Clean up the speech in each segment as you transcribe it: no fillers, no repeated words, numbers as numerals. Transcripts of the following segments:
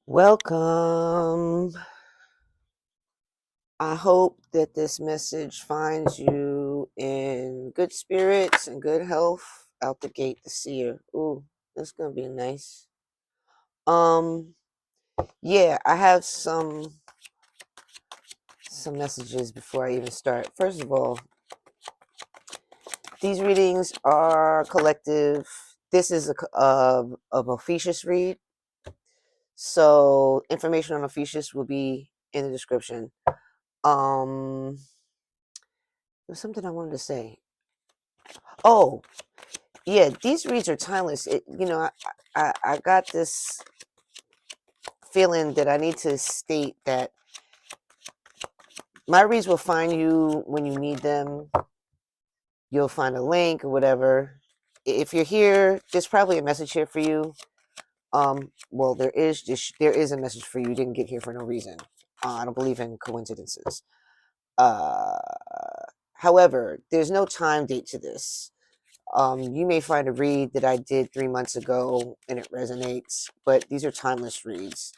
Welcome. I hope that this message finds you in good spirits and good health out the gate this year. Ooh, that's gonna be nice. Um, yeah, I have some messages before I even start. First of all, these readings are collective. This is of Ophiuchus read, so information on Ophiuchus will be in the description. There was something I wanted to say. Oh, yeah, these reads are timeless. I got this feeling that I need to state that my reads will find you when you need them. You'll find a link or whatever. If you're here, there's probably a message here for you. Well, there is a message for you. You didn't get here for no reason. I don't believe in coincidences. Uh, However, there's no time date to this. You may find a read that I did 3 months ago and it resonates, but these are timeless reads.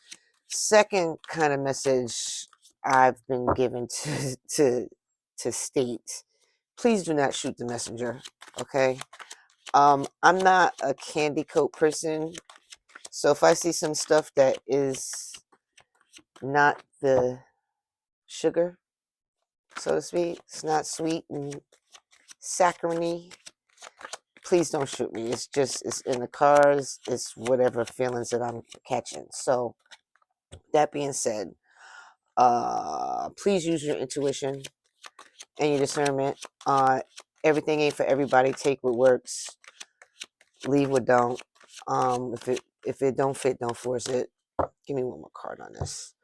Second kind of message I've been given to state: please do not shoot the messenger. Okay. I'm not a candy coat person, so if I see some stuff that is not the sugar, so to speak, it's not sweet and saccharine, please don't shoot me. It's in the cars. It's whatever feelings that I'm catching. So that being said, please use your intuition and your discernment. Everything ain't for everybody. Take what works, leave what don't. If it don't fit, don't force it. Give me one more card on this.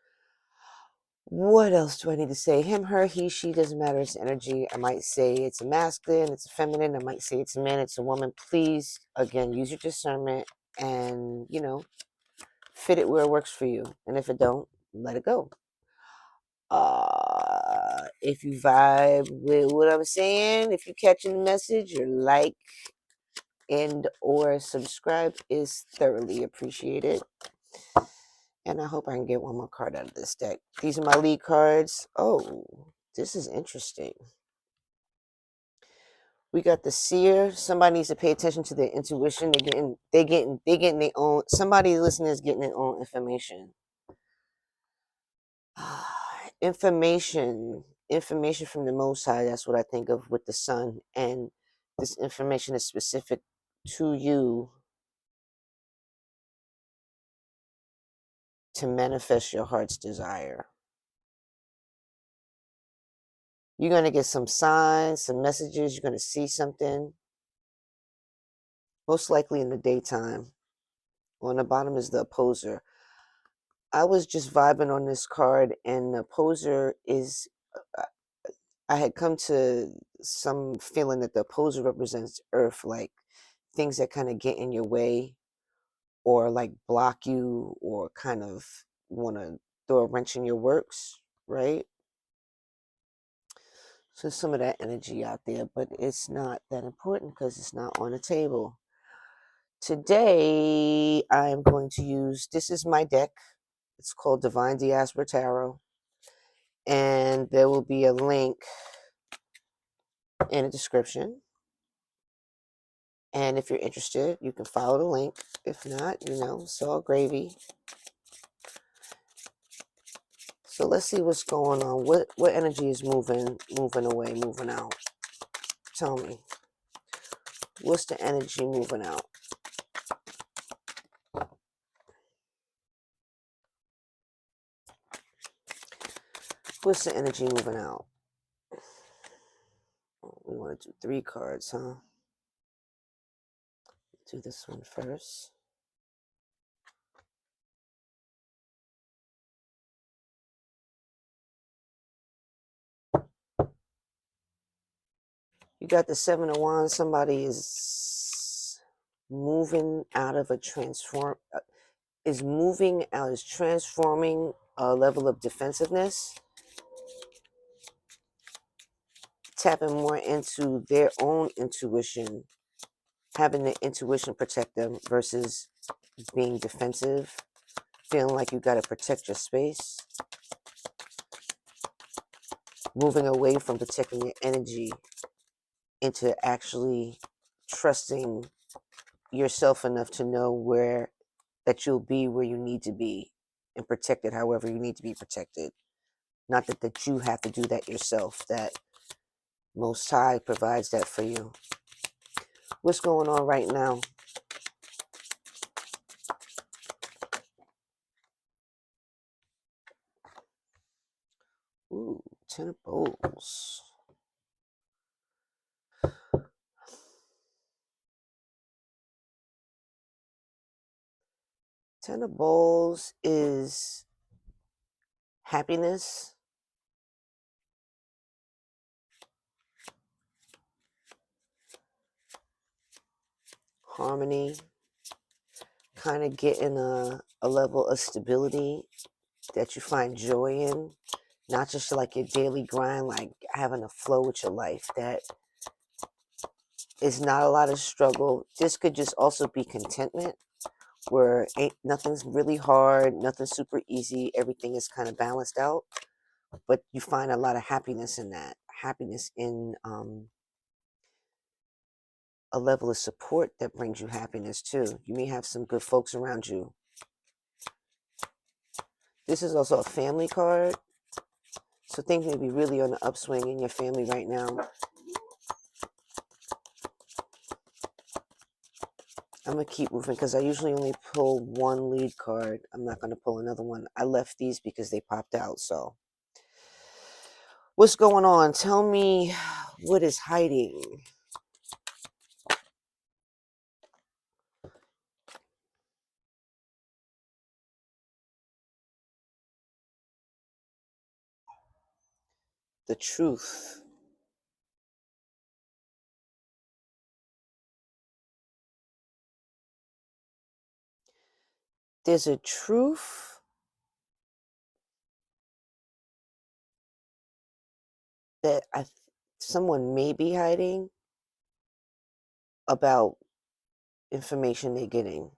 What else do I need to say? Him, her, he, she, doesn't matter. It's energy. I might say it's a masculine, it's a feminine. I might say it's a man, it's a woman. Please, again, use your discernment and, fit it where it works for you. And if it don't, let it go. If you vibe with what I'm saying, if you're catching the message, your like and or subscribe is thoroughly appreciated. And I hope I can get one more card out of this deck. These are my lead cards. Oh, this is interesting. We got the seer. Somebody needs to pay attention to their intuition. They're getting their own. Somebody listening is getting their own information. Information from the Most High. That's what I think of with the sun, and this information is specific to you to manifest your heart's desire. You're going to get some signs, some messages. You're going to see something, most likely in the daytime. On the bottom is the opposer. I was just vibing on this card, and the opposer is. I had come to some feeling that the opposer represents Earth, like things that kind of get in your way or like block you or kind of want to throw a wrench in your works, right? So some of that energy out there, but it's not that important because it's not on the table. Today, I am going to use, this is my deck. It's called Divine Diaspora Tarot. And there will be a link in the description. And if you're interested, you can follow the link. If not, it's all gravy. So let's see what's going on. What energy is moving away, moving out? Tell me. What's the energy moving out? What's the energy moving out? We want to do 3 cards, huh? Do this one first. You got the 7 of Wands. Somebody is moving out of is transforming a level of defensiveness, tapping more into their own intuition, having the intuition protect them versus being defensive. feeling like you got to protect your space, moving away from protecting your energy into actually trusting yourself enough to know where that you'll be where you need to be and protected however you need to be protected. Not that you have to do that yourself, that Most High provides that for you. What's going on right now? Ooh, 10 of Bowls. Ten of Bowls is happiness, harmony, kind of getting a level of stability that you find joy in, not just like your daily grind, like having a flow with your life that is not a lot of struggle. This could just also be contentment, where ain't nothing's really hard, nothing's super easy, everything is kind of balanced out, but you find a lot of happiness in that, happiness in a level of support that brings you happiness too. You may have some good folks around you. This is also a family card, so things may be really on the upswing in your family right now. I'm going to keep moving because I usually only pull one lead card. I'm not going to pull another one. I left these because they popped out. So what's going on? Tell me what is hiding. The truth. There's a truth that someone may be hiding about information they're getting.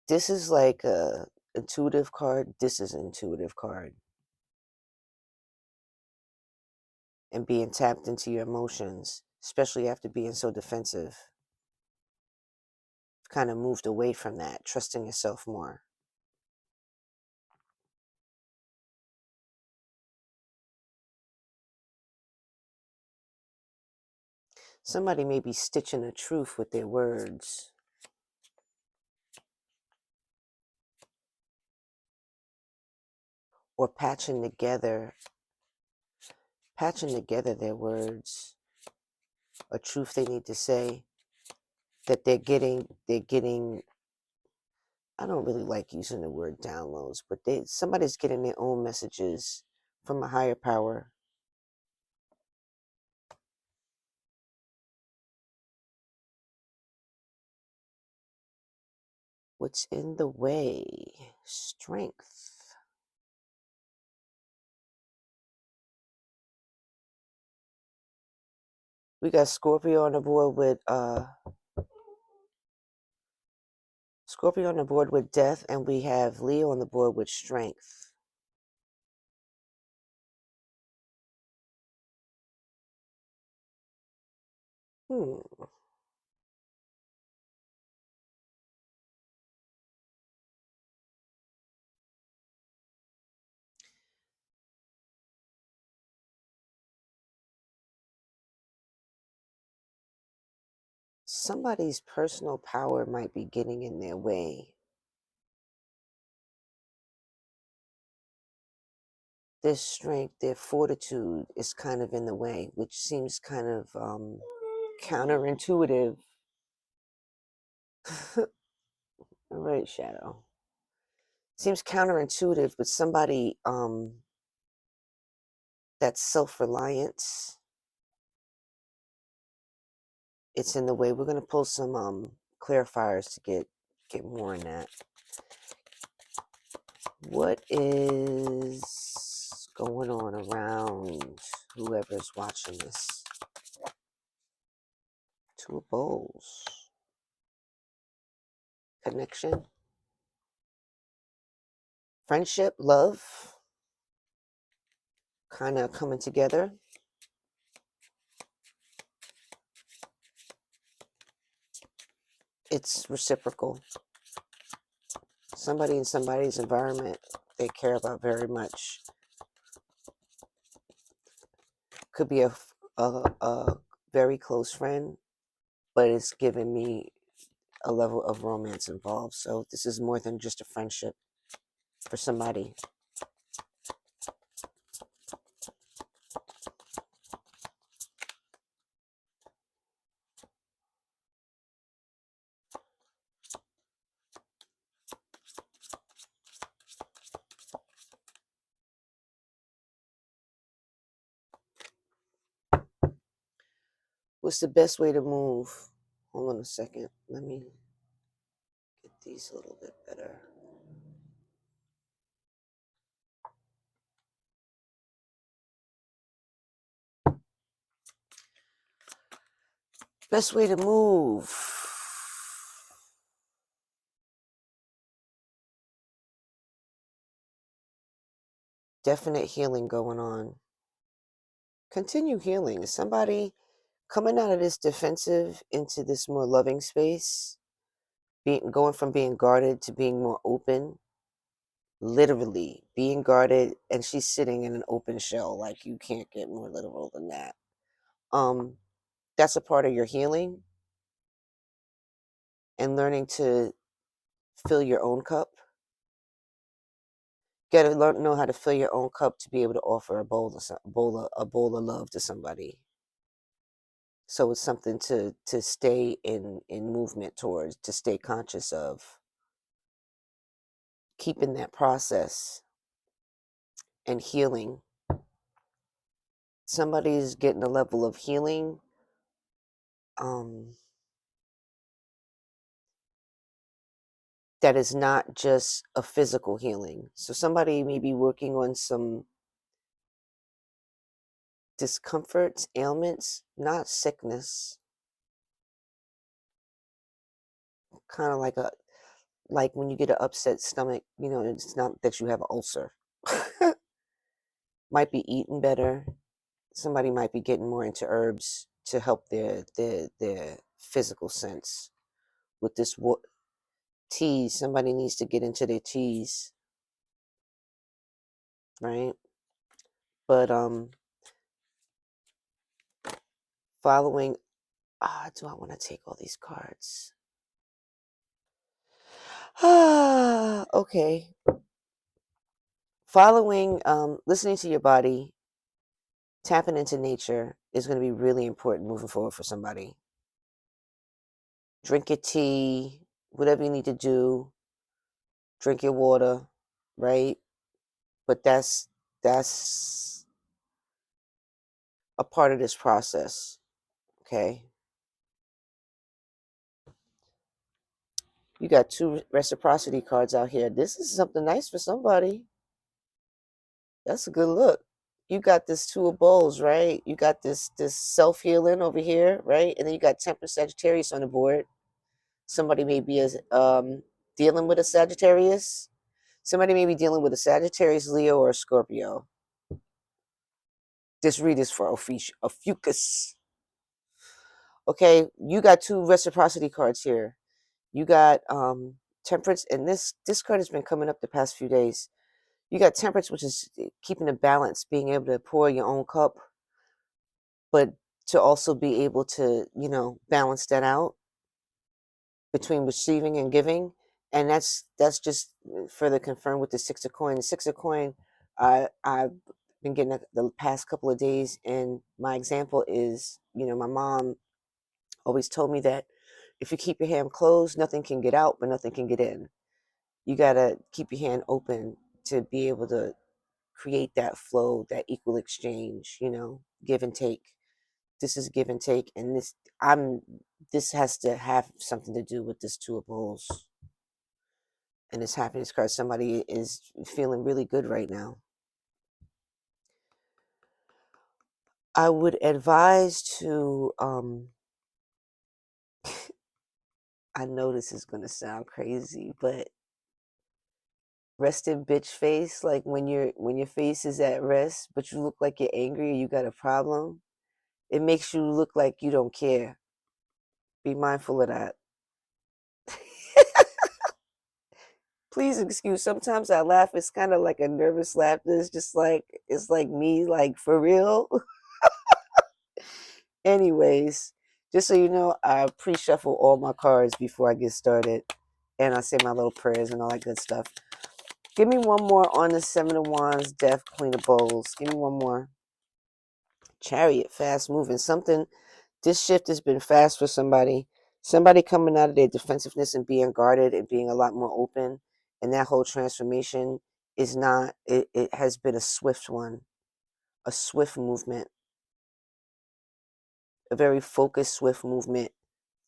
This is like a intuitive card. This is an intuitive card. And being tapped into your emotions, especially after being so defensive. Kind of moved away from that, trusting yourself more. Somebody may be stitching a truth with their words. Or patching together their words, a truth they need to say, that they're getting, I don't really like using the word downloads, but somebody's getting their own messages from a higher power. What's in the way? Strength. We got Scorpio on the board with death, and we have Leo on the board with strength. Somebody's personal power might be getting in their way. Their strength, their fortitude is kind of in the way, which seems kind of counterintuitive. All right, Shadow. Seems counterintuitive, but somebody that's self-reliance, it's in the way. We're going to pull some clarifiers to get more in that. What is going on around whoever's watching this? Two of Bowls. Connection. friendship, love, kind of coming together. It's reciprocal. Somebody in somebody's environment they care about very much. Could be a very close friend, but it's giving me a level of romance involved. So this is more than just a friendship for somebody. What's the best way to move? Hold on a second. Let me get these a little bit better. Best way to move. Definite healing going on. Continue healing. Is somebody coming out of this defensive into this more loving space? Going from being guarded to being more open. Literally being guarded, and she's sitting in an open shell. Like, you can't get more literal than that. That's a part of your healing and learning to fill your own cup. You gotta know how to fill your own cup to be able to offer a bowl of love to somebody. So it's something to stay in movement towards, to stay conscious of, keeping that process and healing. Somebody's getting a level of healing that is not just a physical healing. So somebody may be working on some discomforts, ailments, not sickness. Kind of like when you get an upset stomach, it's not that you have an ulcer. Might be eating better. Somebody might be getting more into herbs to help their physical sense. With this teas, somebody needs to get into their teas, right? But following, do I want to take all these cards? Okay. Following, listening to your body, tapping into nature is going to be really important moving forward for somebody. Drink your tea, whatever you need to do. Drink your water, right? But that's a part of this process, okay? You got 2 reciprocity cards out here. This is something nice for somebody. That's a good look. You got this 2 of bowls, right? You got this self-healing over here, right? And then you got Temperance Sagittarius on the board. Somebody may be dealing with a Sagittarius. Somebody may be dealing with a Sagittarius, Leo, or a Scorpio. This read is for Ophiuchus. Okay, you got 2 reciprocity cards here. You got Temperance, and this card has been coming up the past few days. You got Temperance, which is keeping a balance, being able to pour your own cup, but to also be able to, balance that out between receiving and giving. And that's just further confirmed with the 6 of coin. The 6 of coin, I've been getting the past couple of days, and my example is, my mom always told me that if you keep your hand closed, nothing can get out, but nothing can get in. You gotta keep your hand open to be able to create that flow, that equal exchange, give and take. This is give and take, and this has to have something to do with this 2 of bowls and this happiness card. Somebody is feeling really good right now. I would advise to I know this is going to sound crazy, but rested bitch face, like when your face is at rest, but you look like you're angry or you got a problem. It makes you look like you don't care. Be mindful of that. Please excuse. Sometimes I laugh. It's kind of like a nervous laughter. It's like me, like for real. Anyways, just so you know, I pre-shuffle all my cards before I get started, and I say my little prayers and all that good stuff. Give me one more on the Seven of Wands, Death, Queen of Bowls. Give me one more. Chariot, fast moving. Something. This shift has been fast for somebody. Somebody coming out of their defensiveness and being guarded and being a lot more open. And that whole transformation is not, it has been a swift one, a swift movement, a very focused, swift movement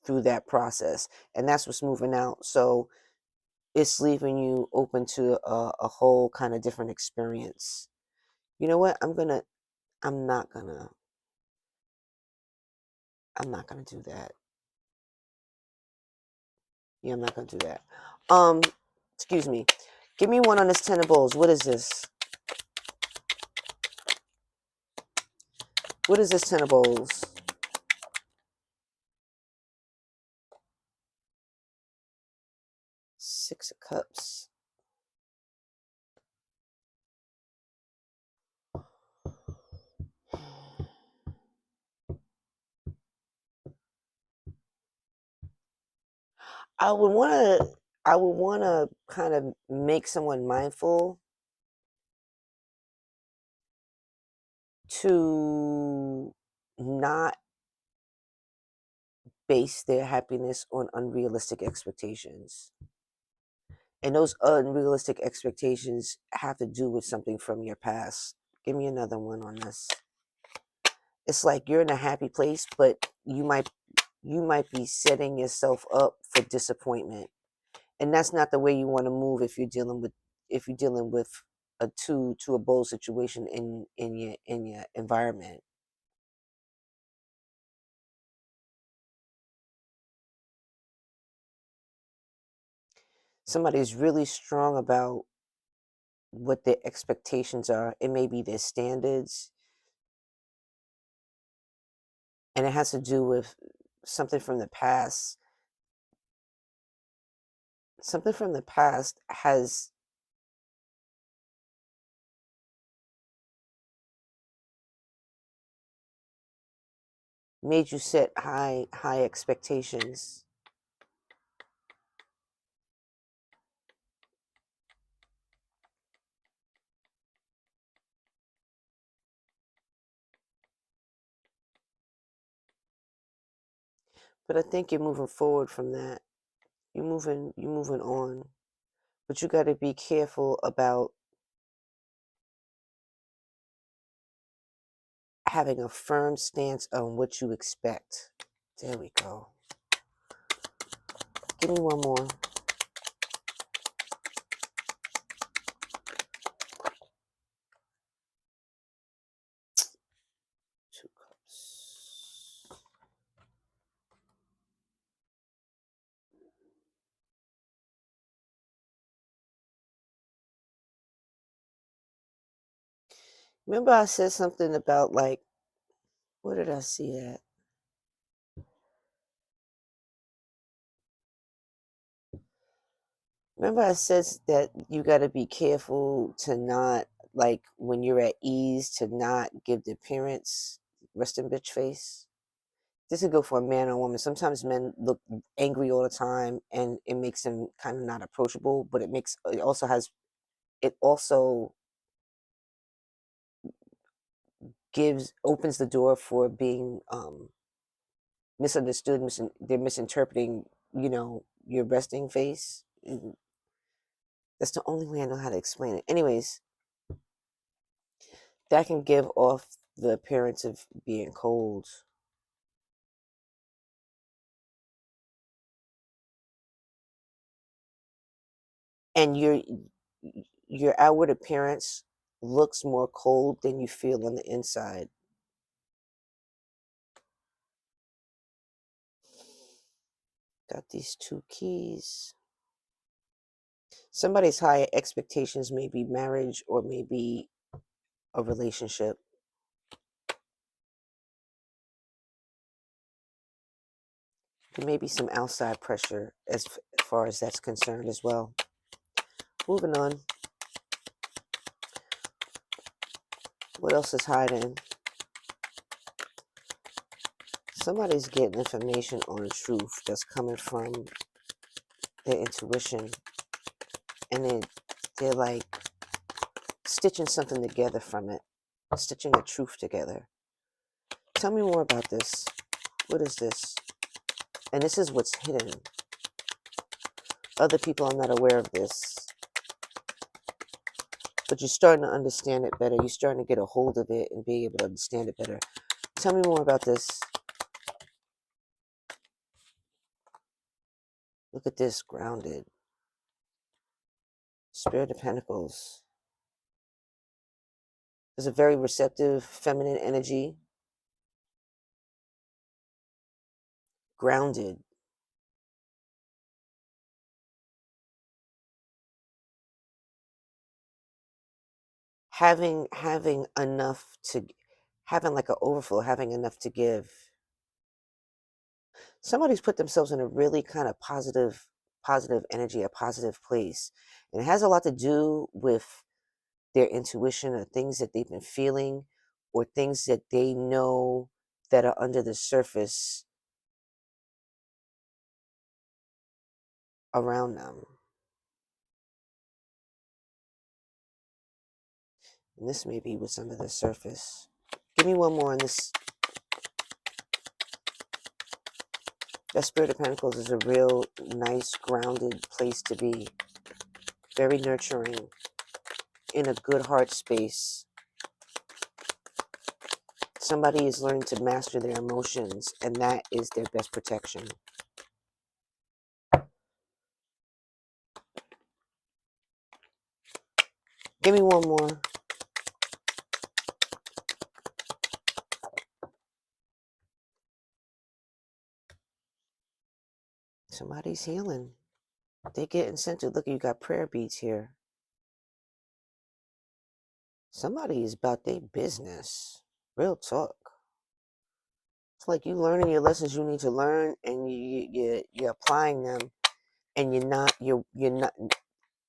through that process. And that's what's moving out. So it's leaving you open to a whole kind of different experience. You know what? I'm not gonna do that. Yeah, I'm not gonna do that. Excuse me. Give me one on this Ten of Bowls. What is this? What is this Ten of Bowls? Six of Cups. I would want to kind of make someone mindful to not base their happiness on unrealistic expectations. And those unrealistic expectations have to do with something from your past. Give me another one on this. It's like you're in a happy place, but you might be setting yourself up for disappointment. And that's not the way you want to move if you're dealing with a two to a bowl situation in your environment. Somebody's really strong about what their expectations are. It may be their standards, and it has to do with something from the past. Something from the past has made you set high expectations. But I think you're moving forward from that. You're moving on. But you got to be careful about having a firm stance on what you expect. There we go. Give me one more. Two cups. Remember I said something about like, where did I see that? Remember I said that you got to be careful to not, like when you're at ease, to not give the parents resting bitch face. This could go for a man or a woman. Sometimes men look angry all the time and it makes them kind of not approachable, but it also opens the door for being misunderstood. They're misinterpreting, your resting face. That's the only way I know how to explain it. Anyways, that can give off the appearance of being cold. And your outward appearance looks more cold than you feel on the inside. Got these two keys. Somebody's high expectations may be marriage or maybe a relationship. There may be some outside pressure as far as that's concerned as well. Moving on. What else is hiding? Somebody's getting information on truth that's coming from their intuition. And they're like stitching something together from it. Stitching a truth together. Tell me more about this. What is this? And this is what's hidden. Other people are not aware of this. But you're starting to understand it better. You're starting to get a hold of it and be able to understand it better. Tell me more about this. Look at this, grounded. Spirit of Pentacles. There's a very receptive, feminine energy. Grounded. Having enough to, having like an overflow, having enough to give. Somebody's put themselves in a really kind of positive energy, a positive place. And it has a lot to do with their intuition or things that they've been feeling or things that they know that are under the surface around them. And this may be what's under the surface. Give me one more on this. That Spirit of Pentacles is a real nice, grounded place to be. Very nurturing. In a good heart space. Somebody is learning to master their emotions, and that is their best protection. Give me one more. Somebody's healing. They're getting centered. Look, you got prayer beads here. Somebody is about their business. Real talk. It's like you learning your lessons you need to learn, and you're applying them, and you're not.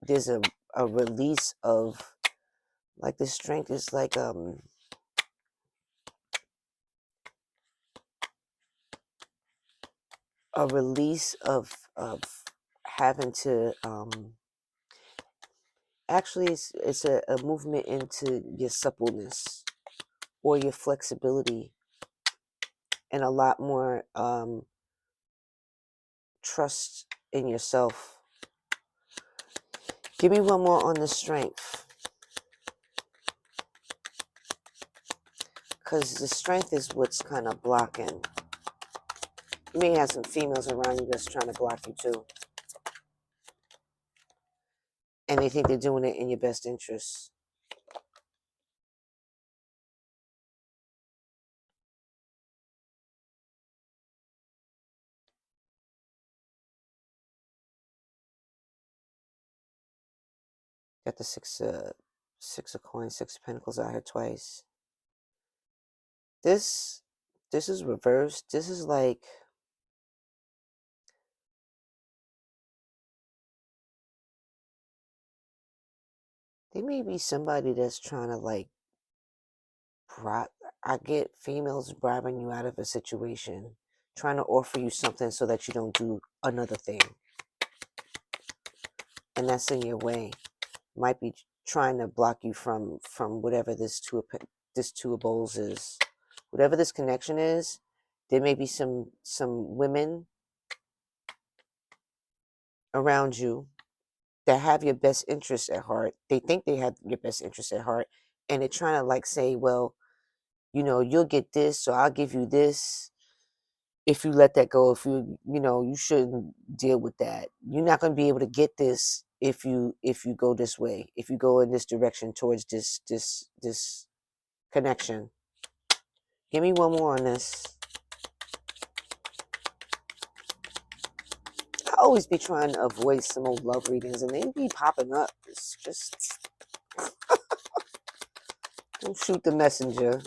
There's a release of, like, the strength is like a release of having to actually it's a movement into your suppleness or your flexibility, and a lot more trust in yourself. Give me one more on the strength, because the strength is what's kind of blocking. You may have some females around you that's trying to block you too, and they think they're doing it in your best interest. Got the six of coins, 6 of pentacles out here twice. This is reversed. This is like, there may be somebody that's trying to, like, I get females bribing you out of a situation, trying to offer you something so that you don't do another thing, and that's in your way. Might be trying to block you from whatever this two of bowls is. Whatever this connection is, there may be some women around you that have your best interest at heart. They think they have your best interest at heart, and they're trying to, like, say, well, you'll get this, so I'll give you this. If you let that go, if you shouldn't deal with that. You're not going to be able to get this if you go this way, if you go in this direction towards this connection. Give me one more on this. always be trying to avoid some old love readings, and they be popping up. It's just, don't shoot the messenger.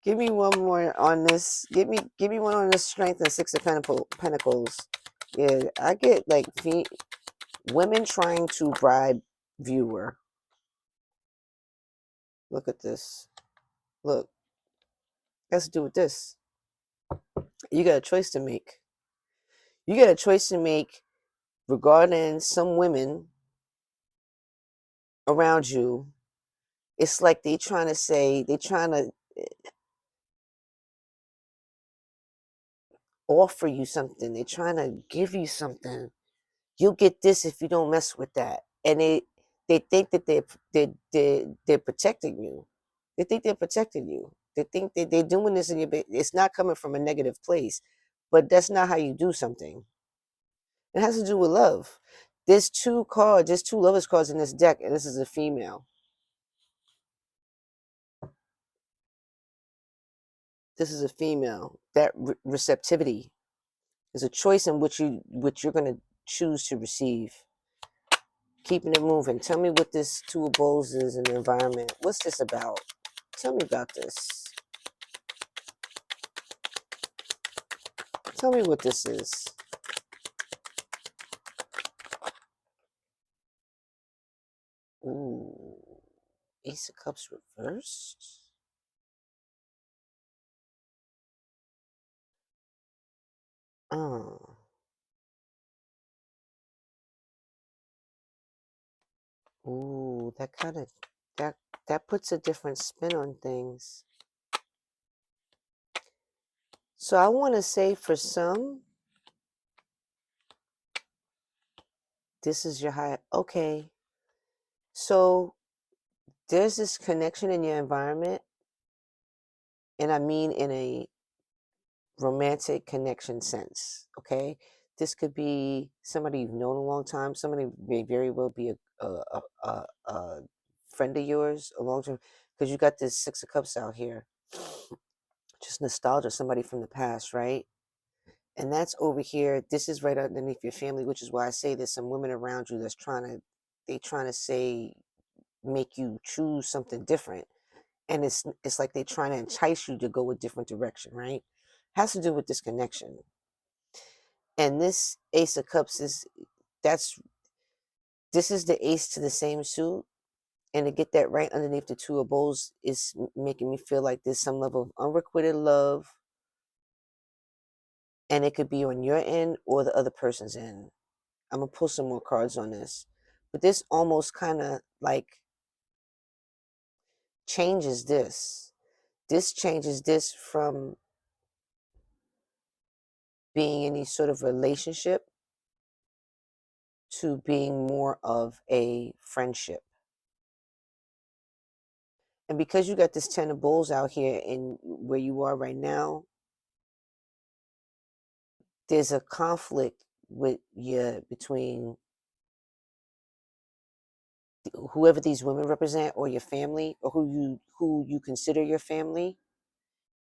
Give me one more on this. Give me one on this strength and Six of Pentacles. Yeah, I get like women trying to bribe viewer. Look at this. Look, it has to do with this. You got a choice to make. You got a choice to make regarding some women around you. It's like they trying to offer you something. They're trying to give you something. You'll get this if you don't mess with that. And they think that they're protecting you. They think they're protecting you. They think that they're doing this in your. It's not coming from a negative place, but that's not how you do something. It has to do with love. There's two cards. There's two lovers cards in this deck, and this is a female. This is a female. That receptivity is a choice in which you're going to choose to receive. Keeping it moving. Tell me what this Two of Bowls is in the environment. What's this about? Tell me about this. Tell me what this is. Ooh. Ace of Cups reversed. Oh. Ooh, that puts a different spin on things. So I want to say for some, this is your high. Okay. So there's this connection in your environment, and I mean in a romantic connection sense. Okay. This could be somebody you've known a long time. Somebody may very well be a friend of yours a long time, because you got this Six of Cups out here. Just nostalgia, somebody from the past, right? And that's over here. This is right underneath your family, which is why I say there's some women around you that's trying to say, make you choose something different. And it's like they're trying to entice you to go a different direction, right? Has to do with this connection. And this Ace of Cups this is the ace to the same suit. And to get that right underneath the Two of Bowls is making me feel like there's some level of unrequited love. And it could be on your end or the other person's end. I'm going to pull some more cards on this. But this almost kind of like changes this. This changes this from being any sort of relationship to being more of a friendship. And because you got this Ten of Bowls out here in where you are right now, there's a conflict with between whoever these women represent, or your family, or who you consider your family,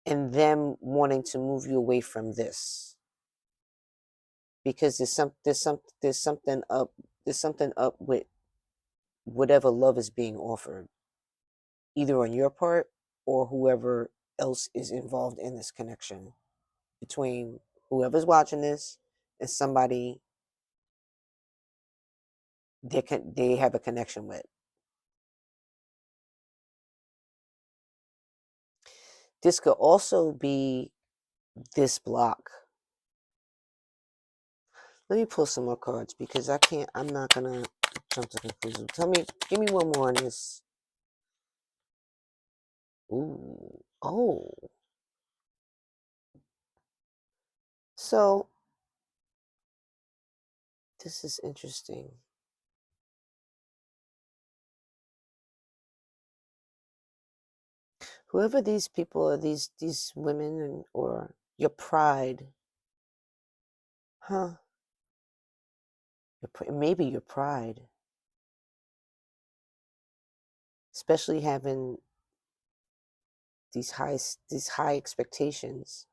and them wanting to move you away from this, because there's something up with whatever love is being offered, either on your part or whoever else is involved in this connection, between whoever's watching this and somebody they have a connection with. This could also be this block. Let me pull some more cards, because I'm not gonna jump to conclusions. Give me one more on this. Ooh, oh. So this is interesting. Whoever these people are, these women, or your pride, huh? Maybe your pride, especially having these high expectations.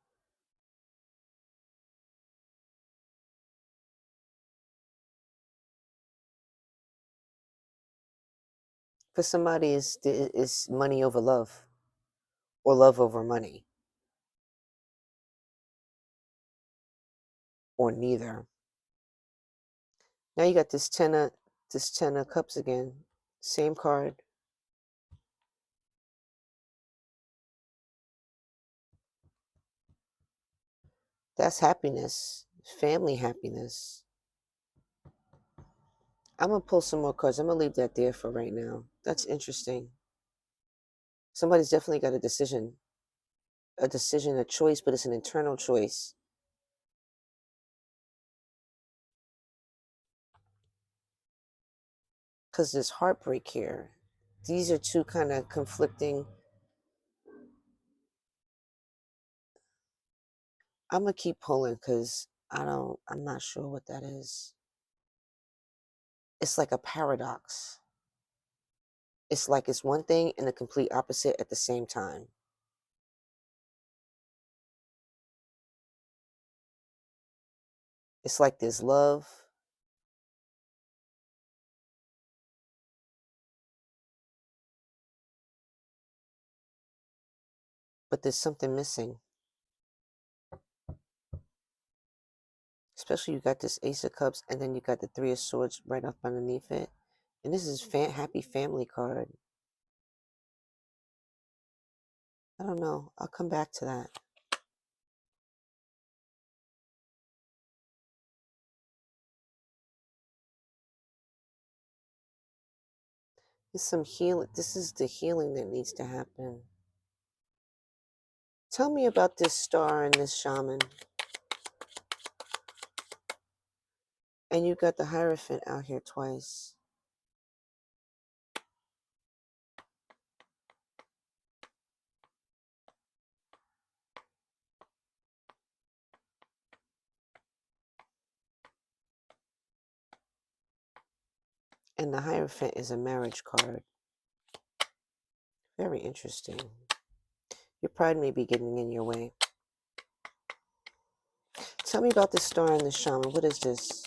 For somebody, is money over love, or love over money, or neither. Now you got this 10 of cups again. Same card. That's happiness, family happiness. I'm going to pull some more cards. I'm going to leave that there for right now. That's interesting. Somebody's definitely got a decision, a choice, but it's an internal choice. Because there's heartbreak here. These are two kind of conflicting. I'm going to keep pulling because I'm not sure what that is. It's like a paradox. It's like it's one thing and the complete opposite at the same time. It's like there's love, but there's something missing. Especially you got this Ace of Cups and then you got the Three of Swords right up underneath it. And this is happy family card. I don't know. I'll come back to that. There's some healing. This is the healing that needs to happen. Tell me about this star and this shaman. And you got the Hierophant out here twice. And the Hierophant is a marriage card. Very interesting. Your pride may be getting in your way. Tell me about this star and the shaman. What is this?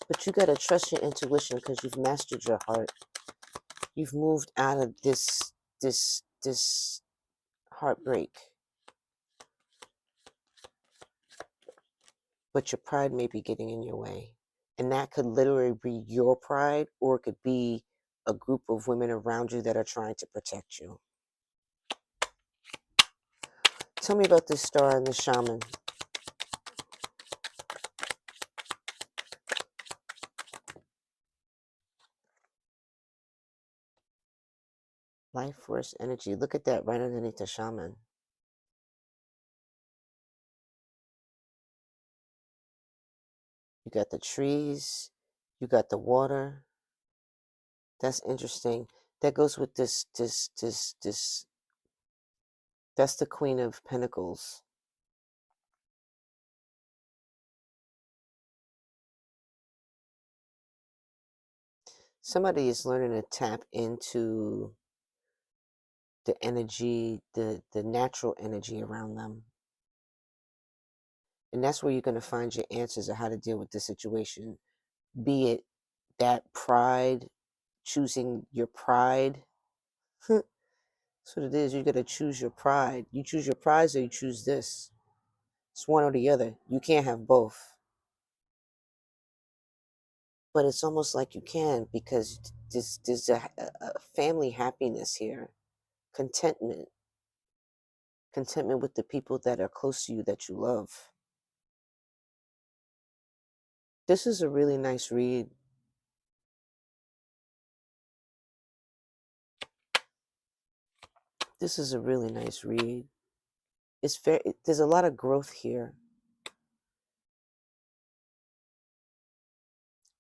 But you got to trust your intuition because you've mastered your heart. You've moved out of this heartbreak. But your pride may be getting in your way. And that could literally be your pride, or it could be a group of women around you that are trying to protect you. Tell me about this star and the shaman. Life force energy. Look at that right underneath the shaman. You got the trees. You got the water. That's interesting. That goes with this. That's the Queen of Pentacles. Somebody is learning to tap into the energy, the natural energy around them. And that's where you're going to find your answers of how to deal with the situation. Be it that pride, choosing your pride. That's what it is. You got to choose your pride. You choose your pride or you choose this. It's one or the other. You can't have both. But it's almost like you can, because there's a family happiness here. Contentment. Contentment with the people that are close to you that you love. This is a really nice read. This is a really nice read. There's a lot of growth here.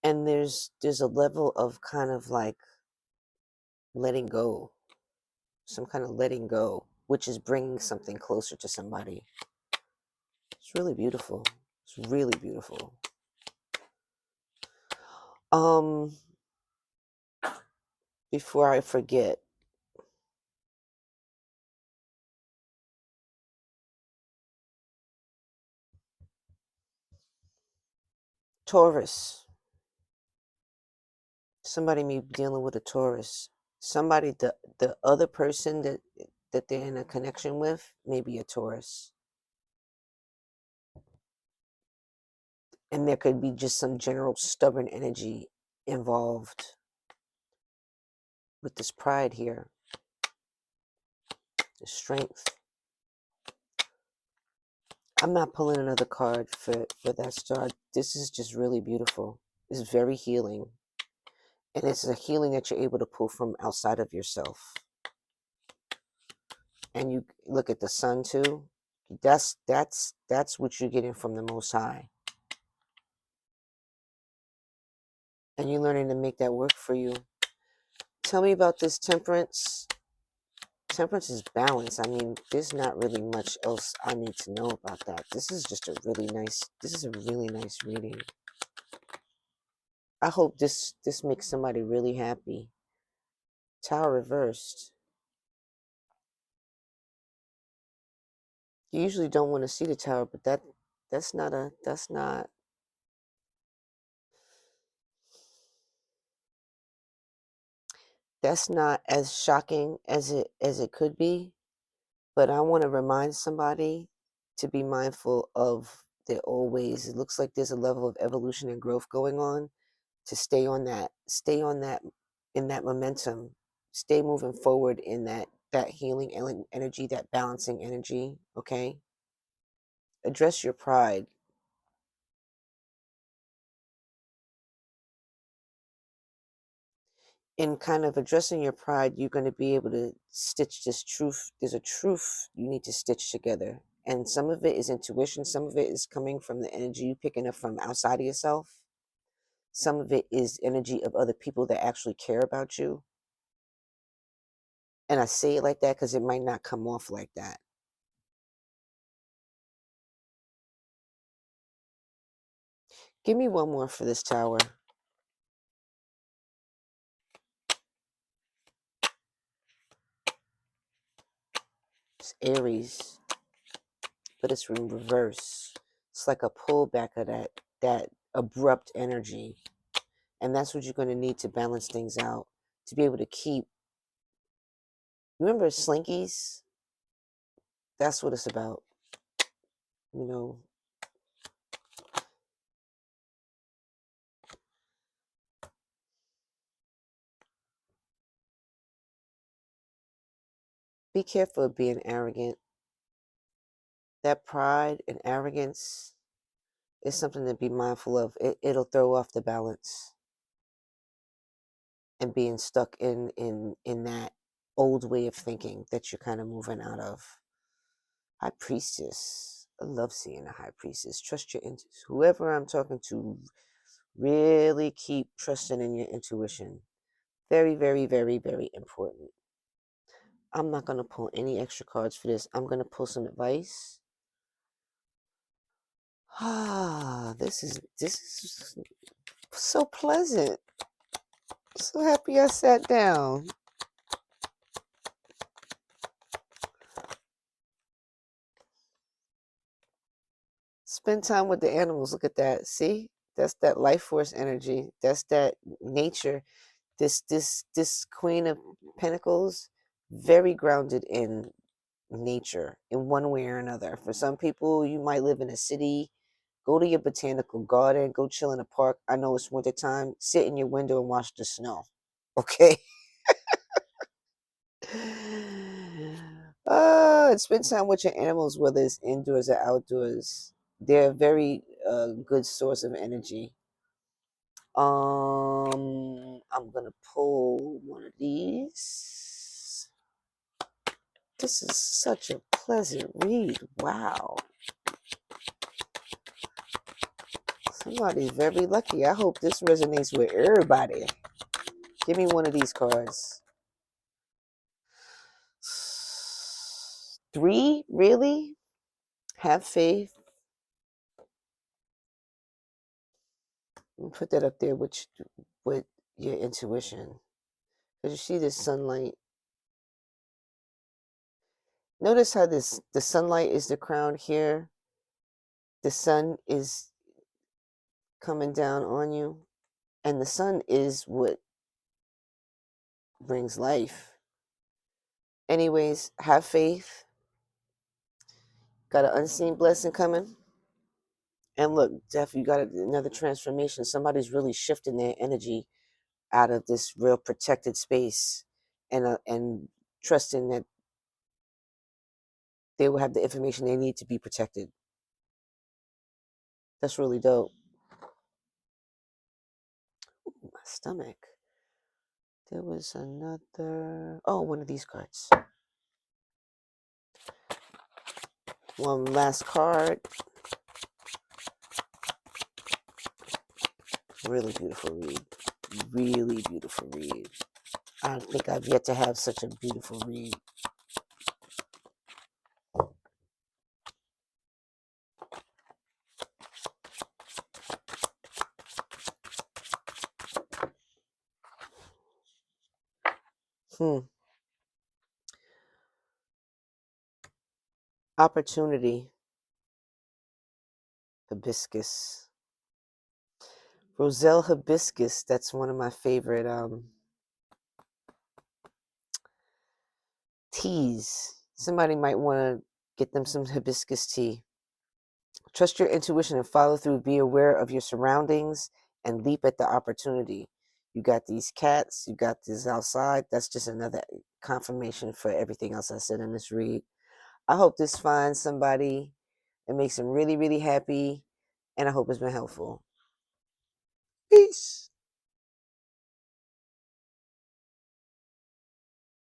And there's a level of kind of like letting go. Some kind of letting go, which is bringing something closer to somebody. It's really beautiful. It's really beautiful. Before I forget, Taurus. Somebody may be dealing with a Taurus. Somebody, the other person that they're in a connection with may be a Taurus. And there could be just some general stubborn energy involved with this pride here, the strength. I'm not pulling another card for that star. This is just really beautiful. It's very healing. And it's a healing that you're able to pull from outside of yourself. And you look at the sun too. That's what you're getting from the Most High. And you're learning to make that work for you. Tell me about this temperance. Temperance is balance. I mean, there's not really much else I need to know about that. This is a really nice reading. I hope this makes somebody really happy. Tower reversed. You usually don't want to see the tower, but that's not as shocking as it could be. But I want to remind somebody to be mindful of their old ways. It looks like there's a level of evolution and growth going on. To stay on that, in that momentum, stay moving forward in that healing energy, that balancing energy. Okay, address your pride. In kind of addressing your pride, you're going to be able to stitch this truth. There's a truth you need to stitch together. And some of it is intuition. Some of it is coming from the energy you picking up from outside of yourself. Some of it is energy of other people that actually care about you. And I say it like that because it might not come off like that. Give me one more for this tower. It's Aries, but it's in reverse. It's like a pullback of that abrupt energy. And that's what you're going to need to balance things out, to be able to keep. Remember slinkies? That's what it's about. You know, be careful of being arrogant. That pride and arrogance is something to be mindful of. It'll throw off the balance. And being stuck in that old way of thinking that you're kind of moving out of. High priestess. I love seeing a high priestess. Trust your whoever I'm talking to, really keep trusting in your intuition. Very, very, very, very important. I'm not going to pull any extra cards for this. I'm going to pull some advice. This is so pleasant. So happy I sat down. Spend time with the animals. Look at that. See? That's that life force energy. That's that nature. This Queen of Pentacles, very grounded in nature in one way or another. For some people, you might live in a city. Go to your botanical garden. Go chill in a park. I know it's winter time. Sit in your window and watch the snow. Okay? And spend time with your animals, whether it's indoors or outdoors. They're a very good source of energy. I'm gonna pull one of these. This is such a pleasant read. Wow. Somebody's very lucky. I hope this resonates with everybody. Give me one of these cards. 3, really? Have faith. Put that up there with your intuition. Because you see this sunlight. Notice how the sunlight is the crown here. The sun is coming down on you. And the sun is what brings life. Anyways, have faith. Got an unseen blessing coming. And look, Jeff, you got another transformation. Somebody's really shifting their energy out of this real protected space and trusting that they will have the information they need to be protected. That's really dope. Ooh, my stomach. There was another... Oh, one of these cards. One last card. Really beautiful read. Really beautiful read. I don't think I've yet to have such a beautiful read. Opportunity. Hibiscus. Roselle hibiscus. That's one of my favorite teas. Somebody might want to get them some hibiscus tea. Trust your intuition and follow through. Be aware of your surroundings and leap at the opportunity. You got these cats. You got this outside. That's just another confirmation for everything else I said in this read. I hope this finds somebody and makes them really, really happy. And I hope it's been helpful. Peace.